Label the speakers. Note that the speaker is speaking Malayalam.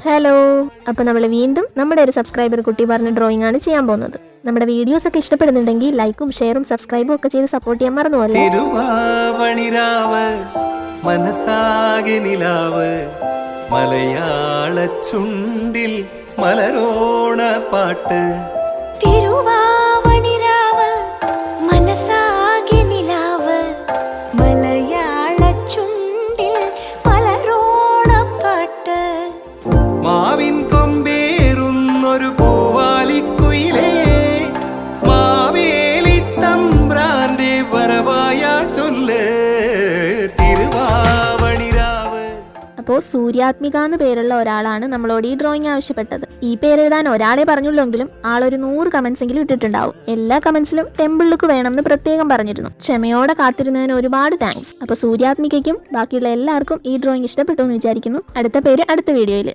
Speaker 1: ഹലോ, അപ്പോൾ നമ്മൾ വീണ്ടും നമ്മുടെ ഒരു സബ്സ്ക്രൈബർ കുട്ടി പറഞ്ഞ ഡ്രോയിങ് ആണ് ചെയ്യാൻ പോകുന്നത്. നമ്മുടെ വീഡിയോസ് ഒക്കെ ഇഷ്ടപ്പെടുന്നുണ്ടെങ്കിൽ ലൈക്കും ഷെയറും സബ്സ്ക്രൈബും ഒക്കെ ചെയ്ത് സപ്പോർട്ട് ചെയ്യാൻ മറന്നു പോലെ.
Speaker 2: മനസാകെ നിലാവ് മലയാള ചുണ്ടിൽ മലരോണ പാട്ട് മാവിൻ കൊമ്പേറുന്നൊരു പൂവാലിക്കുയിലേ മാവേലി തമ്പ്രാന്റെ വരവായ ചൊല്ല് തിരുവാവണിരാവ്.
Speaker 1: അപ്പോൾ സൂര്യാത്മിക എന്ന് പേരുള്ള ഒരാളാണ് നമ്മളോട് ഈ ഡ്രോയിങ് ആവശ്യപ്പെട്ടത്. ഈ പേരെഴുതാൻ ഒരാളെ പറഞ്ഞുള്ളെങ്കിലും ആളൊരു 100 കമന്റ്സ് എങ്കിലും ഇട്ടിട്ടുണ്ടാവും. എല്ലാ കമന്റ്സിലും ടെമ്പിൾ ലുക്ക് വേണമെന്ന് പ്രത്യേകം പറഞ്ഞിരുന്നു. ക്ഷമയോടെ കാത്തിരുന്നതിന് ഒരുപാട് താങ്ക്സ്. അപ്പോൾ സൂര്യാത്മികയ്ക്കും ബാക്കിയുള്ള എല്ലാവർക്കും ഈ ഡ്രോയിങ് ഇഷ്ടപ്പെട്ടു എന്ന് വിചാരിക്കുന്നു. അടുത്ത പേര് അടുത്ത വീഡിയോയിൽ.